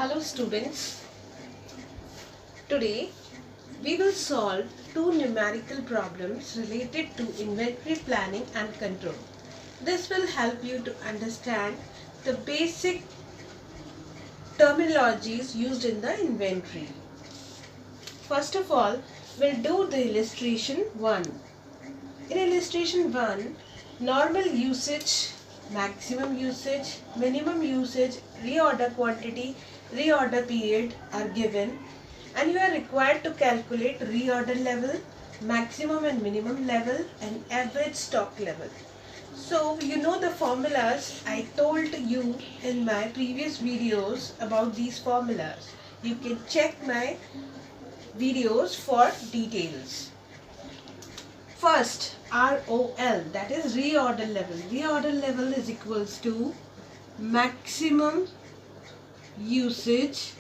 Hello students, today we will solve two numerical problems related to inventory planning and control. This will help you to understand the basic terminologies used in the inventory. First of all, we'll do the illustration 1. In illustration 1, normal usage, maximum usage, minimum usage, reorder quantity, reorder period are given, and you are required to calculate reorder level, maximum and minimum level, and average stock level. So you know the formulas I told you in my previous videos about these formulas. You can check my videos for details. First, ROL, that is reorder level. Reorder level is equals to maximum usage.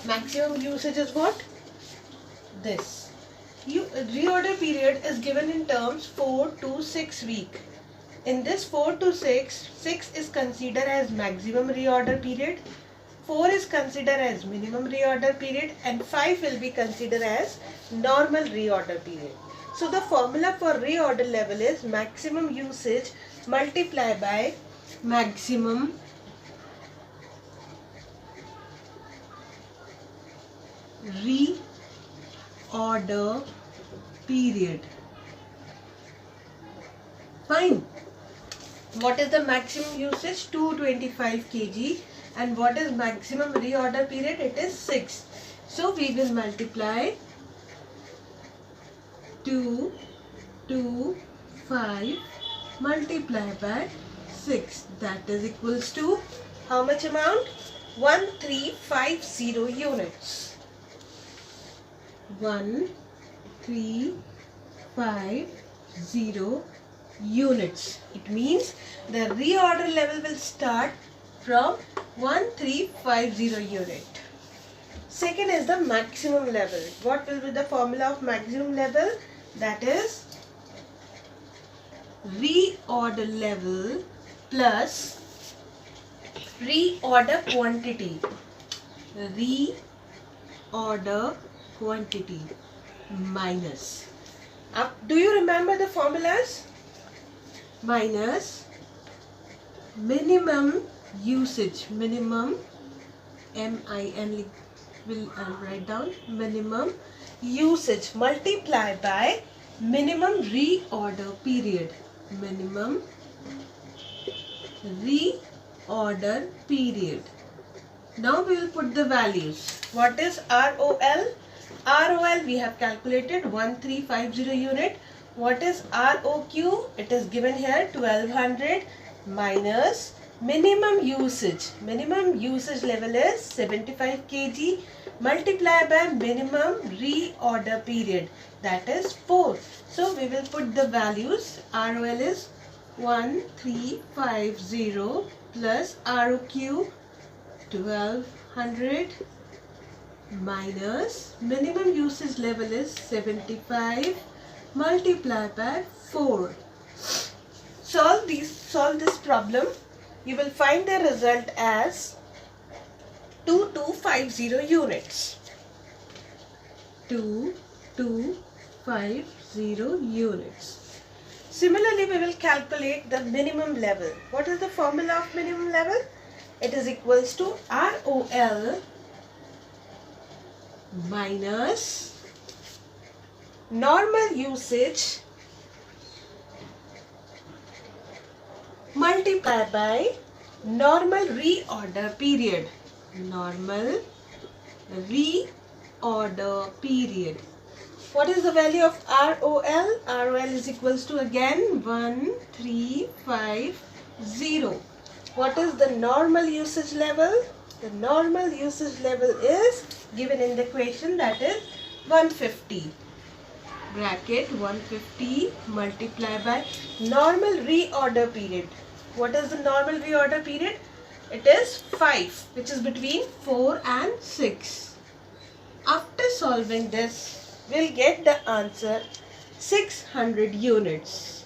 Maximum usage is what? This. Reorder period is given in terms 4 to 6 week. In this 4 to 6, 6 is considered as maximum reorder period, 4 is considered as minimum reorder period, and 5 will be considered as normal reorder period. So the formula for reorder level is maximum usage multiplied by maximum reorder period. Fine. What is the maximum usage? 225 kg. And what is maximum reorder period? It is 6. So we will multiply 225 multiplied by 6. That is equals to how much amount? 1350 units. 1350 units. It means the reorder level will start from 1350 unit. Second is the maximum level. What will be the formula of maximum level? That is reorder level plus reorder quantity. Reorder quantity minus. Do you remember the formulas? Minus minimum usage. Minimum MIN will write down minimum usage multiplied by minimum reorder period. Minimum reorder period. Now we will put the values. What is ROL? ROL we have calculated 1350 unit. What is ROQ? It is given here 1200 minus minimum usage. Minimum usage level is 75 kg multiplied by minimum reorder period, that is 4. So we will put the values. ROL is 1350 plus ROQ 1200 minus minimum usage level is 75 multiplied by 4. Solve this problem. You will find the result as 2250 units. 2250 units. Similarly, we will calculate the minimum level. What is the formula of minimum level? It is equals to ROL minus normal usage multiplied by normal reorder period. Normal reorder period. What is the value of ROL? ROL is equals to again 1350. What is the normal usage level? The normal usage level is given in the equation, that is 150. Bracket 150 multiplied by normal reorder period. What is the normal reorder period? It is 5, which is between 4 and 6. After solving this, we'll get the answer 600 units.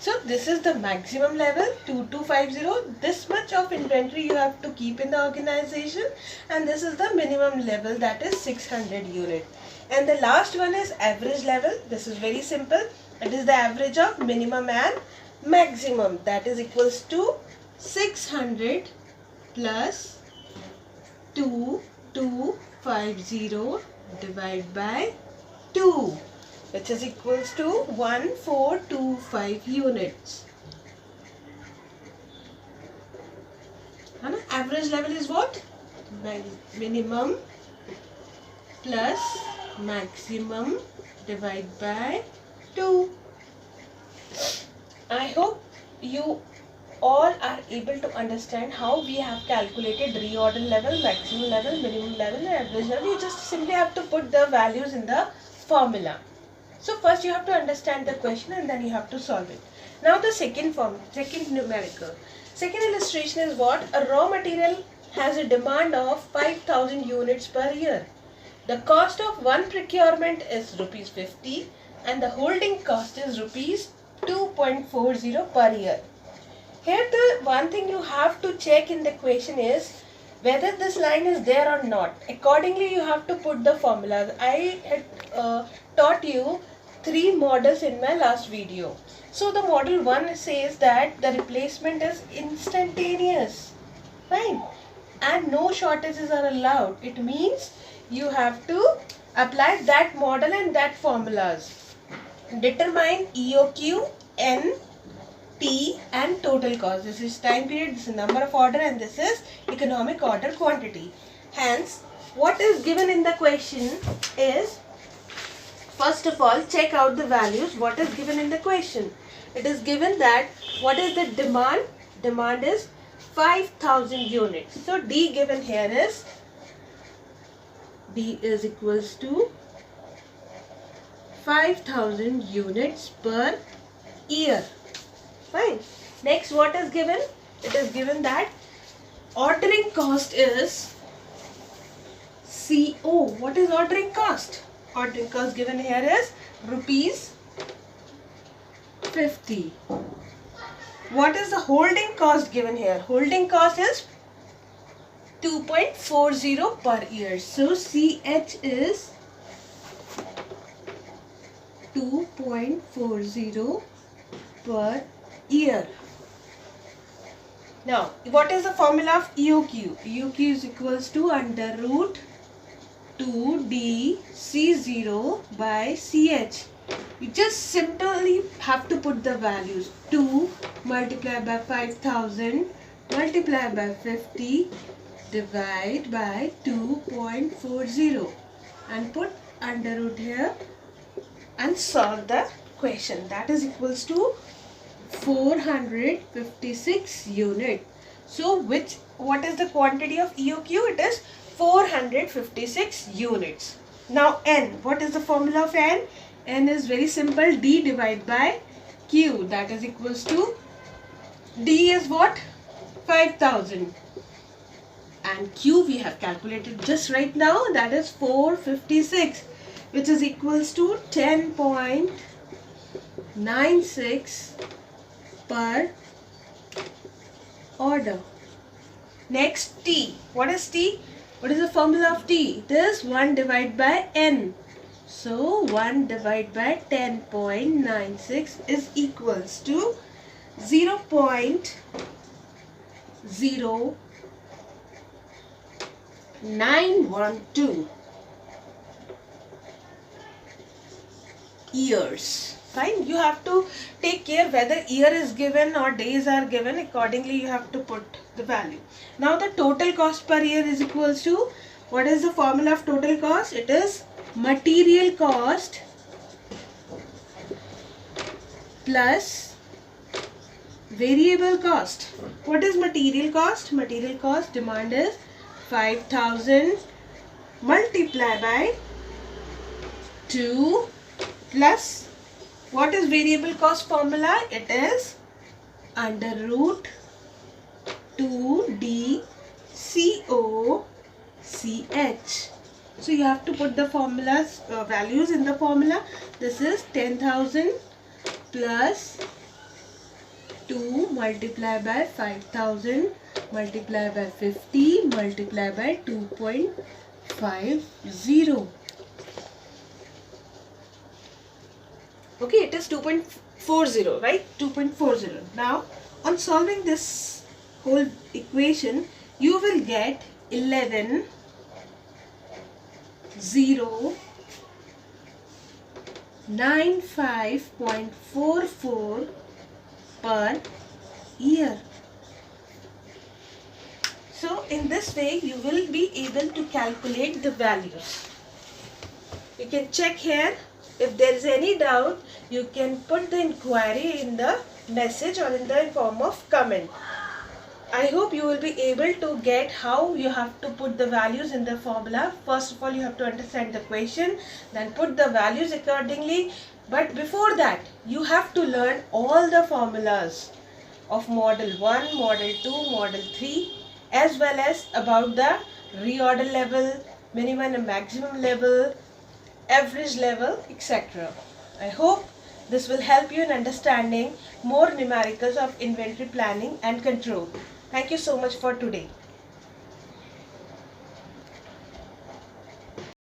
So this is the maximum level 2250. This much of inventory you have to keep in the organization, and this is the minimum level, that is 600 unit. And the last one is average level. This is very simple. It is the average of minimum and maximum, that is equals to 600 plus 2250 divided by 2, which is equals to 1425 units. And average level is what? Minimum plus maximum divided by 2. I hope you all are able to understand how we have calculated reorder level, maximum level, minimum level and average level. You just simply have to put the values in the formula. So first you have to understand the question and then you have to solve it. Now the second numerical. Second illustration is what? A raw material has a demand of 5000 units per year. The cost of one procurement is rupees 50 and the holding cost is rupees 2.40 per year. Here the one thing you have to check in the question is whether this line is there or not. Accordingly you have to put the formulas. I had taught you 3 models in my last video. So the model 1 says that the replacement is instantaneous, fine, and no shortages are allowed. It means you have to apply that model and that formulas. Determine EOQ, N, T and total cost. This is time period, this is number of order and this is economic order quantity. Hence, what is given in the question is, first of all, check out the values. What is given in the question? It is given that what is the demand? Demand is 5000 units. So D given here is, D is equals to 5000 units per year. Fine. Next, what is given? It is given that ordering cost is CO. What is ordering cost? Ordering cost given here is rupees 50. What is the holding cost given here? Holding cost is 2.40 per year. So CH is 2.40 per year. Now, what is the formula of EOQ? EOQ is equals to under root 2D C0 by CH. You just simply have to put the values. 2 multiplied by 5000 multiplied by 50 divide by 2.40 and put under root here and solve the question. That is equals to 456 unit. So what is the quantity of EOQ? It is 456 units. Now N, what is the formula of N? N is very simple, D divided by Q, that is equals to, D is what? 5000 and Q we have calculated just right now, that is 456, which is equals to 10.96 per order. Next, T. What is T? What is the formula of T? It is 1 divided by N. So 1 divided by 10.96 is equals to 0.0912 years. Fine. You have to take care whether year is given or days are given. Accordingly, you have to put the value. Now the total cost per year is equals to, what is the formula of total cost? It is material cost plus variable cost. What is material cost? Material cost demand is 5000 multiplied by 2 plus, what is variable cost formula? It is under root 2D CO CH. So you have to put the formulas, values in the formula. This is 10,000 plus 2 multiply by 5000 multiply by 50 multiply by 2.50. Okay, it is 2.40, right? 2.40. Now, on solving this whole equation, you will get 11 0 95.44 per year. So in this way you will be able to calculate the values. You can check here. If there is any doubt, you can put the inquiry in the message or in the form of comment. I hope you will be able to get how you have to put the values in the formula. First of all, you have to understand the question, then put the values accordingly. But before that, you have to learn all the formulas of Model 1, Model 2, Model 3, as well as about the reorder level, minimum and maximum level, average level, etc. I hope this will help you in understanding more numericals of inventory planning and control. Thank you so much for today.